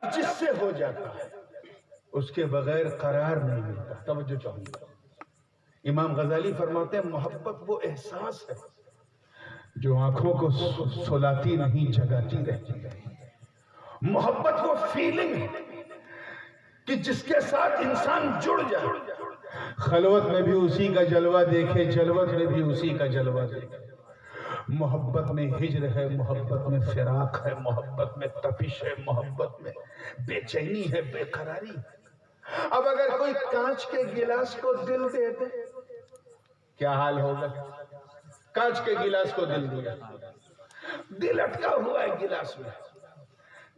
جس سے ہو جاتا ہے اس کے بغیر قرار نہیں ملتا. توجہ چاہیے. امام غزالی فرماتے ہیں محبت وہ احساس ہے جو آنکھوں کو سلاتی نہیں جگاتی رہتی ہے. محبت وہ فیلنگ ہے کہ جس کے ساتھ انسان جڑ جائے, خلوت میں بھی اسی کا جلوہ دیکھے, جلوت میں بھی اسی کا جلوہ دیکھے. محبت میں ہجر ہے, محبت میں فراق ہے, محبت میں تپش ہے, محبت میں بے چینی ہے, بے قراری. اب اگر کوئی کانچ کے گلاس کو دل دے دے کیا حال ہوگا؟ کانچ کے گلاس کو دل دیا, دل اٹکا ہوا ہے گلاس میں,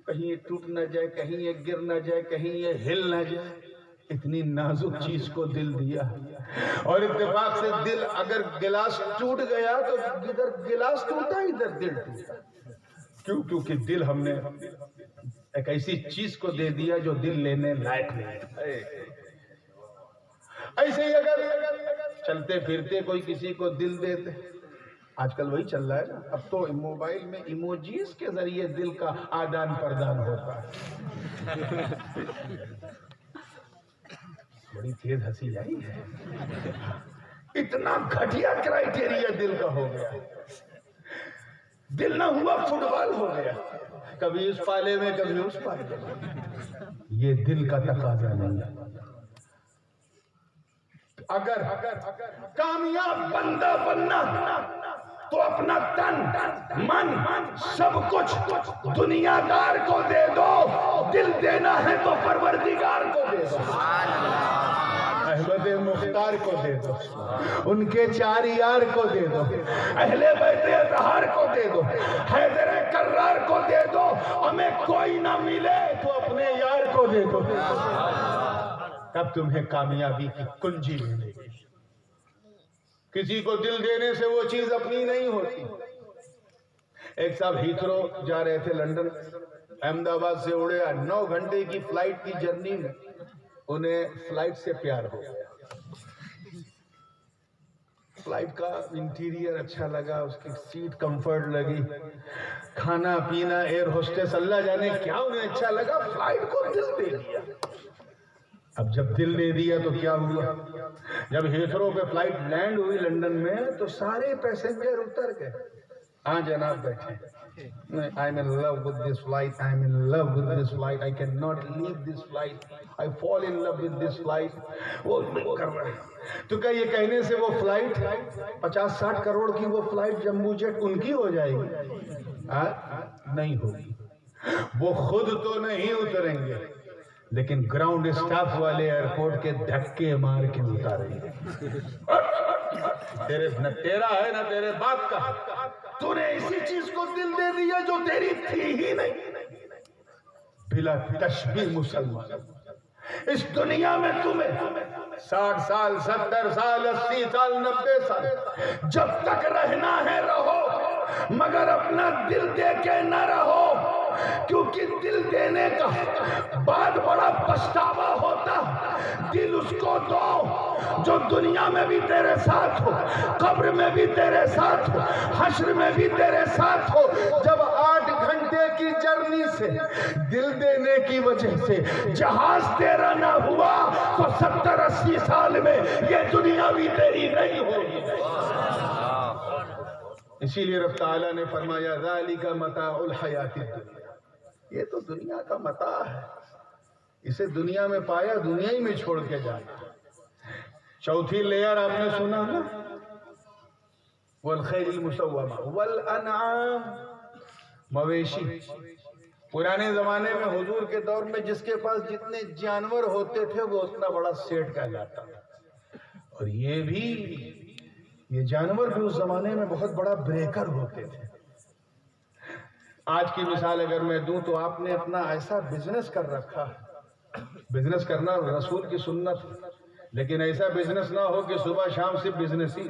کہیں یہ ٹوٹ نہ جائے, کہیں یہ گر نہ جائے, کہیں یہ ہل نہ جائے. اتنی نازک چیز کو دل دیا, اور اتفاق سے دل اگر گلاس ٹوٹ گیا تو ادھر گلاس ٹوٹا ادھر دل ٹوٹا. کیوں؟ کیونکہ دل ہم نے ایک ایسی چیز کو دے دیا جو دل لینے لائق نہیں. ایسے ہی اگر چلتے پھرتے کوئی کسی کو دل دیتے, آج کل وہی چل رہا ہے نا, اب تو موبائل میں ایموجیز کے ذریعے دل کا آدان پردان ہوتا ہے. بڑی تیز ہنسی آئی ہے. اتنا گھٹیا کرائیٹیریا دل کا ہو گیا. دل نہ ہوا فٹ بال ہو گیا, کبھی اس پالے میں کبھی اس پالے میں. یہ دل کا تقاضا نہیں ہے. اگر کامیاب بندہ بننا تو اپنا تن من سب کچھ دنیا دار کو دے دو, دل دینا ہے تو پروردگار کو دے دو, احمد مختار کو دے دو, ان کے چار یار کو دے دو, اہل بیت اطہار کو دے دو, حیدر کرار کو دے دو. ہمیں کوئی نہ ملے تو اپنے یار کو دے دو, تب تمہیں کامیابی کی کنجی ملے گی. کسی کو دل دینے سے وہ چیز اپنی نہیں ہوتی. ایک صاحب ہیتھرو جا رہے تھے لندن, احمد آباد سے اڑے, 9 گھنٹے کی فلائٹ کی جرنی میں انہیں فلائٹ سے پیار ہو گیا. فلائٹ کا انٹیریئر اچھا لگا, اس کی سیٹ کمفرٹ لگی, کھانا پینا ایئر ہوسٹس اللہ جانے کیا انہیں اچھا لگا, فلائٹ کو دل دے دیا. اب جب دل دے دیا تو کیا ہوا؟ جب ہیتھرو پہ فلائٹ لینڈ ہوئی لندن میں تو سارے پیسنجر اتر گئے. ہاں جناب بیٹھے. I'm in love with this flight, I'm in love with this flight, I cannot leave this flight, I fall in love with this flight. وہ کر رہے ہیں تو کیا یہ کہنے سے وہ فلائٹ 50-60 کروڑ کی وہ فلائٹ جمبو جیٹ ان کی ہو جائے گی؟ نہیں ہوگی. وہ خود تو نہیں اتریں گے, لیکن گراؤنڈ اسٹاف والے ایئرپورٹ کے دھکے مار کے اتاریں گے. نہ تیرا ہے نہ تیرے باپ کا, تو نے اسی چیز کو دل دے دیا جو تیری تھی ہی نہیں. بلا تشبیہ مسلمان, اس دنیا میں تمہیں 60 سال 70 سال 80 سال 90 سال جب تک رہنا ہے رہو, مگر اپنا دل دے کے نہ رہو, کیونکہ دل دینے کا بعد بڑا پچھتاوا ہوتا. دل اس کو دو جو دنیا میں بھی تیرے ساتھ ہو, قبر میں بھی تیرے ساتھ ہو, حشر میں بھی تیرے ساتھ ہو. جب 8 گھنٹے کی جرنی سے دل دینے کی وجہ سے جہاز تیرا نہ ہوا تو 70-80 سال میں یہ دنیا بھی تیری نہیں ہوگی. اسی لیے رب تعالیٰ نے فرمایا ذالک متاع الحیات الدنیا, یہ تو دنیا کا متاع ہے, اسے دنیا میں پایا دنیا ہی میں چھوڑ کے جانا. چوتھی لیئر آپ نے سنا نا, والخیل المسومہ والانعام, مویشی. پرانے زمانے میں حضور کے دور میں جس کے پاس جتنے جانور ہوتے تھے وہ اتنا بڑا سیٹ کہلاتا تھا. اور یہ جانور بھی اس زمانے میں بہت بڑا بریکر ہوتے تھے. آج کی مثال اگر میں دوں تو آپ نے اپنا ایسا بزنس کر رکھا, بزنس کرنا رسول کی سنت, لیکن ایسا بزنس نہ ہو کہ صبح شام صرف بزنس ہی,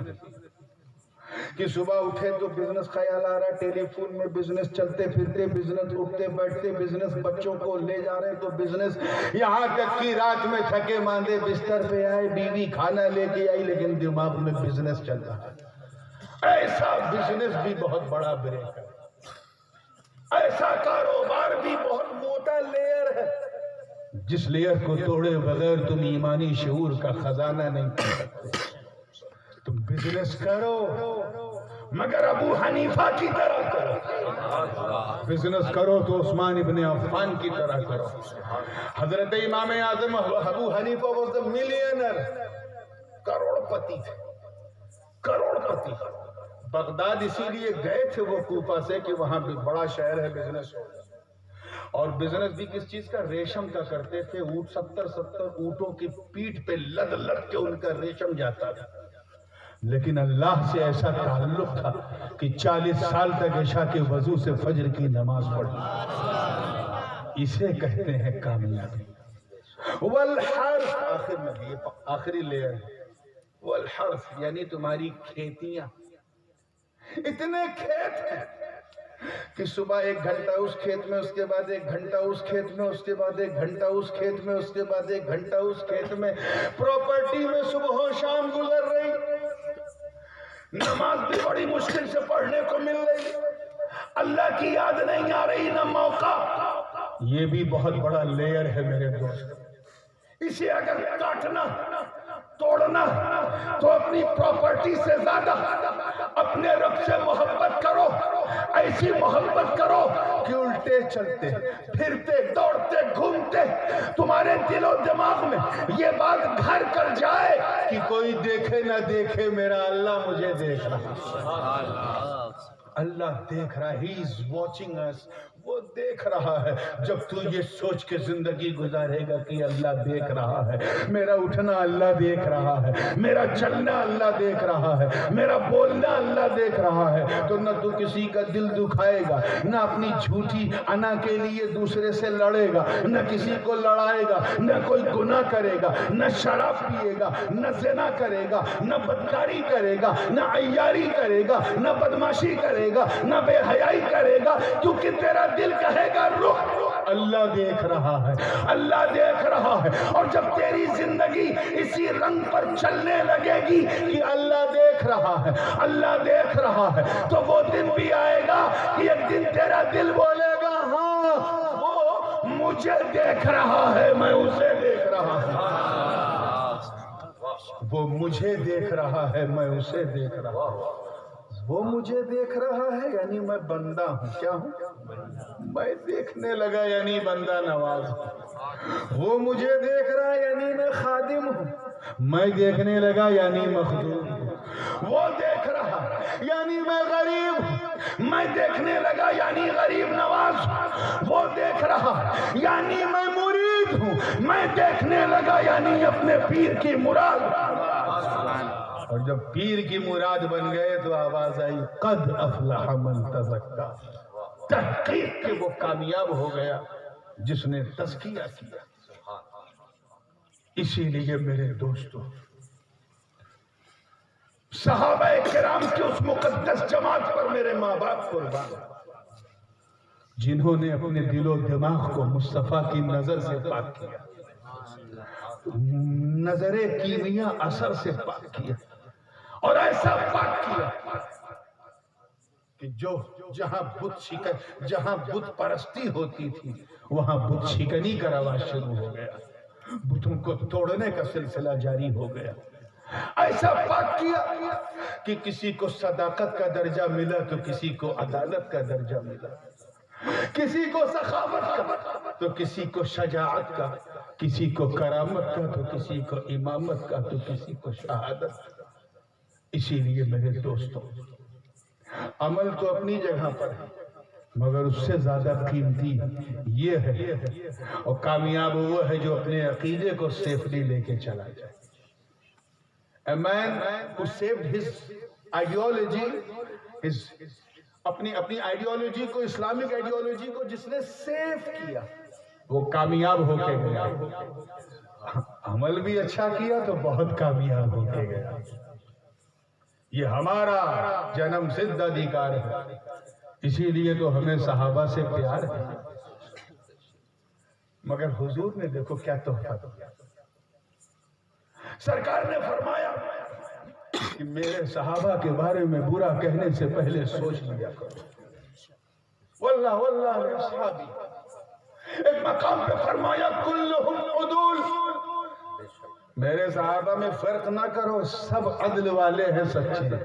کہ صبح اٹھے تو بزنس خیال آ رہا, ٹیلی فون میں بزنس, چلتے پھرتے بزنس, اٹھتے بیٹھتے بزنس, بچوں کو لے جا رہے تو بزنس, یہاں تک کہ رات میں تھکے ماندے بستر پہ آئے, بیوی کھانا لے کے آئی لیکن دماغ میں بزنس چل رہا ہے. ایسا بزنس بھی بہت بڑا بریک ہے, ایسا کاروبار بھی بہت موٹا لیئر ہے. جس لیئر کو توڑے بغیر تم ایمانی شعور کا خزانہ نہیں کر سکتے۔ تم بزنس کرو مگر ابو حنیفہ کی طرح کرو، بزنس کرو تو عثمان ابن عفان کی طرح کرو۔ حضرت امام اعظم ابو حنیفہ was the millionaire، کروڑ پتی تھے، کروڑ پتی۔ بغداد اسی لیے گئے تھے وہ کوفہ سے کہ وہاں بھی بڑا شہر ہے، بزنس ہو، اور بزنس بھی کس چیز کا؟ ریشم کا کرتے تھے۔ اونٹ 70 اونٹوں کی پیٹھ پہ لد لد کے ان کا ریشم جاتا تھا، لیکن اللہ سے ایسا تعلق تھا کہ 40 سال تک عشاء کے وضو سے فجر کی نماز پڑھی۔ اسے کہتے ہیں کامیابی۔ والحرث، آخر میں بھی آخری لیئر ہے، والحرث یعنی تمہاری کھیتیاں۔ اتنے کھیت ہیں کہ صبح 1 گھنٹہ اس کھیت میں، اس کے بعد 1 گھنٹہ اس کھیت میں، اس کے بعد 1 گھنٹہ اس کھیت میں، اس کے بعد 1 گھنٹہ اس کھیت میں، پراپرٹی میں صبح و شام گزر رہی۔ نماز بھی بڑی مشکل سے پڑھنے کو مل رہی، اللہ کی یاد نہیں آ رہی، نہ موقع۔ یہ بھی بہت بڑا لیئر ہے میرے دوست۔ اسے اگر کاٹنا توڑنا تو اپنی پراپرٹی سے زیادہ اپنے رب سے محبت کرو، ایسی محبت کرو کہ الٹے چلتے پھرتے دوڑتے گھومتے تمہارے دل و دماغ میں یہ بات گھر کر جائے کہ کوئی دیکھے نہ دیکھے میرا اللہ مجھے دیکھ رہا، اللہ دیکھ رہا ہے، ہی از واچنگ اس، وہ دیکھ رہا ہے۔ جب تو یہ سوچ کے زندگی گزارے گا کہ اللہ دیکھ رہا ہے، میرا اٹھنا اللہ دیکھ رہا ہے، میرا چلنا اللہ دیکھ رہا ہے، میرا بولنا اللہ دیکھ رہا ہے، تو نہ تو کسی کا دل دکھائے گا، نہ اپنی جھوٹی انا کے لیے دوسرے سے لڑے گا، نہ کسی کو لڑائے گا، نہ کوئی گناہ کرے گا، نہ شراب پیے گا، نہ زنا کرے گا، نہ بدکاری کرے گا، نہ عیاری کرے گا، نہ بدماشی کرے گا، نہ بے حیائی کرے گا، کیونکہ تیرا دل کہے گا رک، اللہ دیکھ رہا ہے، اللہ دیکھ رہا ہے۔ اور جب تیری زندگی اسی رنگ پر چلنے لگے گی کہ اللہ دیکھ رہا ہے، اللہ دیکھ رہا ہے، تو وہ دن بھی آئے گا کہ ایک دن تیرا دل بولے گا ہاں وہ مجھے دیکھ رہا ہے، میں اسے دیکھ رہا ہوں، وہ مجھے دیکھ رہا ہے، میں اسے دیکھ رہا ہوں۔ وہ مجھے دیکھ رہا ہے یعنی میں بندہ ہوں، کیا ہوں؟ میں دیکھنے لگا یعنی بندہ نواز ہوں۔ وہ مجھے دیکھ رہا ہے یعنی میں خادم ہوں، میں دیکھنے لگا یعنی مخدوم ہوں۔ وہ دیکھ رہا یعنی میں غریب ہوں، میں دیکھنے لگا یعنی غریب نواز ہوں۔ وہ دیکھ رہا یعنی میں مرید ہوں، میں دیکھنے لگا یعنی اپنے پیر کی مراد۔ اور جب پیر کی مراد بن گئے تو آواز آئی قد افلح من تزکا، تحقیق کہ وہ کامیاب ہو گیا جس نے تزکیہ کیا۔ اسی لیے میرے دوستو، صحابہ کرام کی اس مقدس جماعت پر میرے ماں باپ قربان، جنہوں نے اپنے دل و دماغ کو مصطفیٰ کی نظر سے پاک کیا، نظر کیمیا اثر سے پاک کیا، اور ایسا پاک کیا کہ جہاں بت پرستی ہوتی تھی وہاں بت شکنی کا رواج شروع ہو گیا، بتوں کو توڑنے کا سلسلہ جاری ہو گیا۔ ایسا پاک کیا کہ کسی کو صداقت کا درجہ ملا تو کسی کو عدالت کا درجہ ملا، کسی کو سخاوت کا تو کسی کو شجاعت کا، کسی کو کرامت کا تو کسی کو امامت کا تو کسی کو شہادت کا۔ اسی لیے میرے دوستوں، عمل تو اپنی جگہ پر ہے مگر اس سے زیادہ قیمتی یہ ہے، اور کامیاب وہ ہے جو اپنے عقیدے کو سیفلی لے کے چلا جائے۔ A man who saved his ideology, اپنی آئیڈیالوجی کو، اسلامک آئیڈیالوجی کو جس نے سیف کیا وہ کامیاب ہو کے گیا، عمل بھی اچھا کیا تو بہت کامیاب ہو کے گیا۔ یہ ہمارا جنم سدھ ادھیکار ہے، اسی لیے تو ہمیں صحابہ سے پیار ہے۔ مگر حضور نے دیکھو کیا تحفہ دیا، سرکار نے فرمایا کہ میرے صحابہ کے بارے میں برا کہنے سے پہلے سوچ لیا کرو، واللہ واللہ اصحابی۔ ایک مقام پہ فرمایا کلہم میرے صحابہ میں فرق نہ کرو، سب عدل والے ہیں، سچے ہیں۔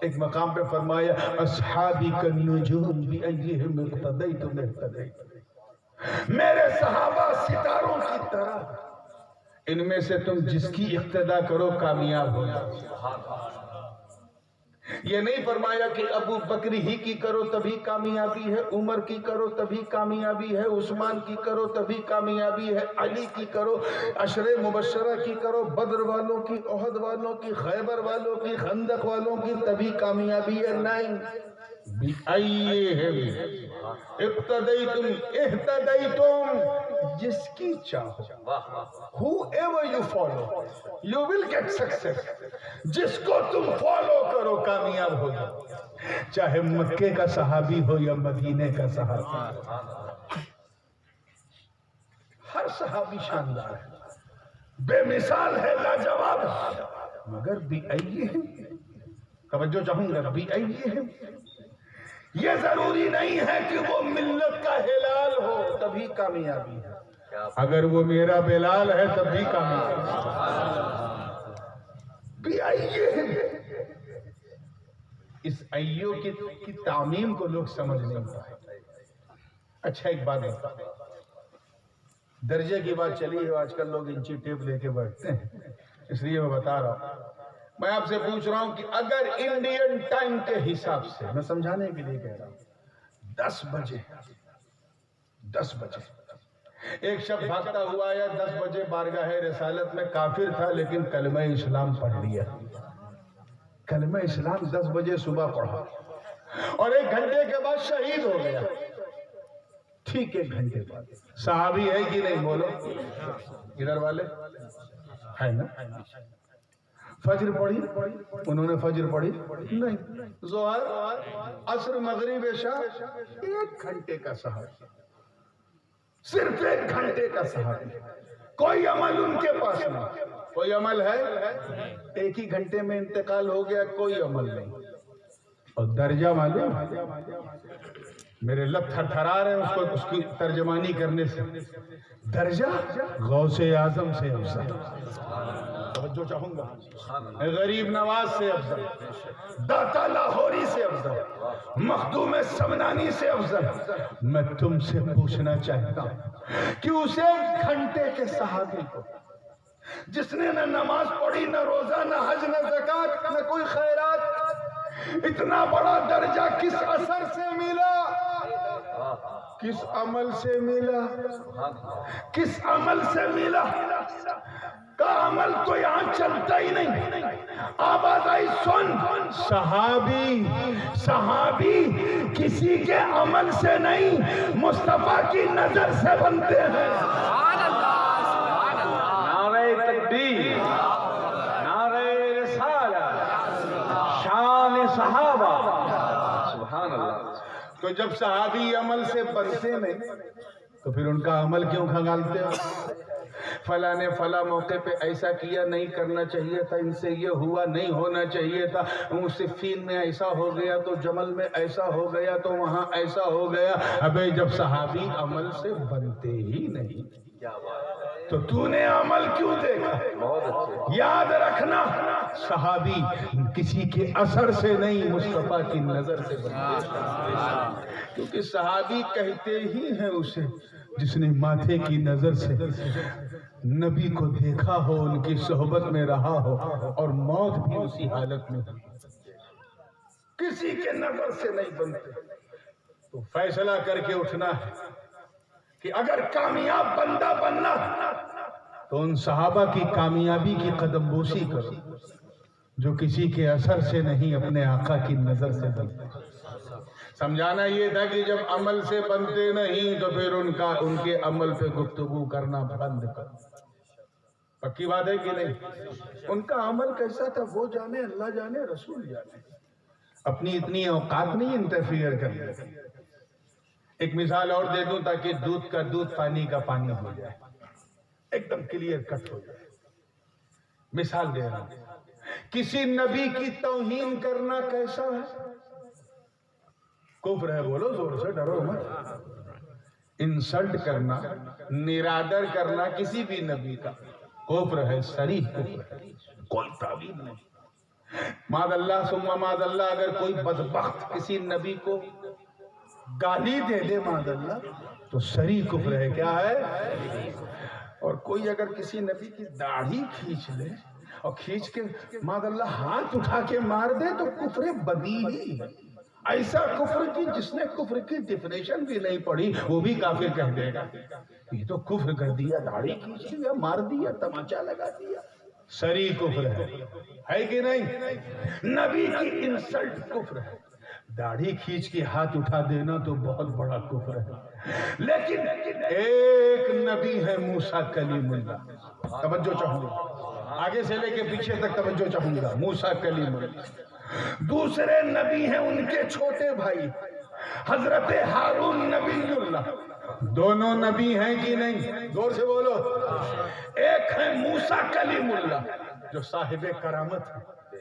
ایک مقام پہ فرمایا اصحابی کالنجوم بأیہم اقتدیتم اہتدیتم، میرے صحابہ ستاروں کی طرح، ان میں سے تم جس کی اقتدا کرو کامیاب ہو جاؤ۔ یہ نہیں فرمایا کہ ابو بکر ہی کی کرو تبھی کامیابی ہے، عمر کی کرو تبھی کامیابی ہے، عثمان کی کرو تبھی کامیابی ہے، علی کی کرو، عشرے مبشرہ کی کرو، بدر والوں کی، احد والوں کی، خیبر والوں کی، خندق والوں کی تبھی کامیابی ہے۔ نہیں، بِأَيِّهِمْ اقتدیتم اہتدیتم، جس کی چاہو، whoever you follow you will get success، جس کو تم فالو کرو کامیاب ہو جاؤ، چاہے مکے کا صحابی ہو یا مدینے کا صحابی، ہر صحابی شاندار ہے، بے مثال ہے، لاجواب ہے، مگر بِأَيِّهِمْ، توجہ چاہوں گا، بِأَيِّهِمْ، یہ ضروری نہیں ہے کہ وہ ملت کا ہلال ہو تبھی کامیابی ہے، اگر وہ میرا بلال ہے تب بھی کامیابی ہے۔ بِأَيِّهِمْ، اس ایو کی تعمیم کو لوگ سمجھ نہیں پائے۔ اچھا ایک بات بتا، درجے کی بات چلی ہے، آج کل لوگ انچی ٹیپ لے کے بیٹھتے ہیں، اس لیے میں بتا رہا ہوں، میں آپ سے پوچھ رہا ہوں کہ اگر انڈین ٹائم کے حساب سے، میں سمجھانے کے لیے کہہ رہا ہوں، 10 بجے ایک شخص بھاگتا ہوا آیا، 10 بجے بارگاہ رسالت میں، کافر تھا لیکن کلمہ اسلام پڑھ لیا، کلمہ اسلام 10 بجے صبح پڑھا، اور 1 گھنٹے کے بعد شہید ہو گیا، ٹھیک 1 گھنٹے بعد، صحابی ہے کہ نہیں بولو، ادھر والے ہے نا؟ فجر پڑھی، انہوں نے فجر پڑھی نہیں، ظہر، عصر، مغرب، عشاء، 1 گھنٹے کا صحابی، صرف 1 گھنٹے کا صحابی، کوئی عمل ان کے پاس نہیں، کوئی عمل ہے، 1 ہی گھنٹے میں انتقال ہو گیا، کوئی عمل نہیں، اور درجہ معلوم، میرے لب تھر تھرا رہے ہیں اس کی ترجمانی کرنے سے، درجہ غوث اعظم سے افضل، توجہ چاہوں گا، غریب نواز سے افضل، داتا لاہوری سے افضل، مخدوم سمنانی سے افضل۔ میں تم سے پوچھنا چاہتا ہوں کہ اس 1 گھنٹے کے صحابی کو، جس نے نہ نماز پڑھی، نہ روزہ، نہ حج، نہ زکوٰۃ، نہ کوئی خیرات، اتنا بڑا درجہ کس اثر سے ملا؟ کس عمل سے ملا؟ کس عمل سے ملا؟ کا عمل تو یہاں چلتا ہی نہیں، آواز آئی سن، صحابی کسی کے عمل سے نہیں، مصطفیٰ کی نظر سے بنتے ہیں۔ نعرہ تکبیر، نعرہ رسالت، شان صحابہ، سبحان اللہ۔ تو جب صحابی عمل سے بنتے نہیں تو پھر ان کا عمل کیوں کھنگالتے ہو؟ فلاں نے فلاں موقع پہ ایسا کیا، نہیں کرنا چاہیے تھا، ان سے یہ ہوا، نہیں ہونا چاہیے تھا، صفین میں ایسا ہو گیا تو جمل میں ایسا ہو گیا تو وہاں ایسا ہو گیا۔ ابے جب صحابی عمل سے بنتے ہی نہیں تو تو نے عمل کیوں دیکھا؟ یاد رکھنا، صحابی کسی کے اثر سے نہیں، مصطفیٰ کی نظر سے بنتے ہیں، کیونکہ صحابی کہتے ہی ہیں اسے جس نے ماتھے کی نظر سے نبی کو دیکھا ہو، ان کی صحبت میں رہا ہو، اور موت بھی اسی حالت میں کسی کے نظر سے نہیں بنتے۔ تو فیصلہ کر کے اٹھنا ہے کہ اگر کامیاب بندہ بننا تو ان صحابہ کی کامیابی کی قدم بوسی کرو جو کسی کے اثر سے نہیں، اپنے آقا کی نظر سے بنتے۔ سمجھانا یہ تھا کہ جب عمل سے بنتے نہیں تو پھر ان کے عمل پہ گفتگو کرنا بند کر۔ پکی بات ہے کہ نہیں؟ ان کا عمل کیسا تھا وہ جانے، اللہ جانے، رسول جانے، اپنی اتنی اوقات نہیں انٹرفیئر کرنے۔ ایک مثال اور دے دوں تاکہ دودھ کا دودھ، پانی کا پانی ہو جائے، ایک دم کلیئر کٹ ہو جائے۔ مثال دے رہا ہوں، کسی نبی کی توہین کرنا کیسا ہے؟ کفر ہے، بولو زور سے، ڈرو مت۔ انسلٹ کرنا، نرادر کرنا کسی بھی نبی کا کفر ہے، صریح کفر ہے، کوئی تعویل نہیں۔ معاذ اللہ ثم معاذ اللہ، اگر کوئی بدبخت کسی نبی کو گالی دے دے معاذ اللہ تو صریح کفر ہے۔ کیا ہے؟ اور کوئی اگر کسی نبی کی داڑھی کھینچ لے اور کھینچ کے معاذ اللہ ہاتھ اٹھا کے مار دے تو کفر بدیہی ہے۔ ایسا کفر کی جس نے کفر کی ڈیفینیشن بھی نہیں پڑھی وہ بھی کافر کہہ دے گا، یہ تو کفر کر دیا، داڑھی کھینچ لیا، مار دیا، تماچا لگا دیا، صریح کفر ہے کہ نہیں؟ نبی کی انسلٹ کفر ہے، داڑھی کھینچ کے ہاتھ اٹھا دینا تو بہت بڑا کفر ہے۔ لیکن ایک نبی ہے موسیٰ کلیم اللہ، توجہ چاہوں گا، آگے سے لے کے پیچھے تک توجہ چاہوں گا، موسیٰ کلیم اللہ۔ دوسرے نبی ہیں ان کے چھوٹے بھائی حضرت ہارون نبی اللہ، دونوں نبی ہیں کہ نہیں؟ زور سے بولو۔ ایک ہے موسیٰ کلیم اللہ جو صاحب کرامت ہے،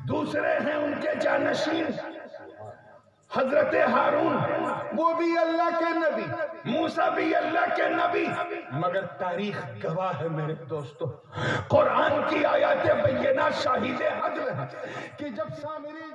دوسرے ہیں ان کے جانشین حضرت ہارون، وہ بھی اللہ کے نبی، موسیٰ بھی اللہ کے نبی، مگر تاریخ گواہ ہے میرے دوستو، قرآن کی آیات بینات شاہد عدل ہے کہ جب سامری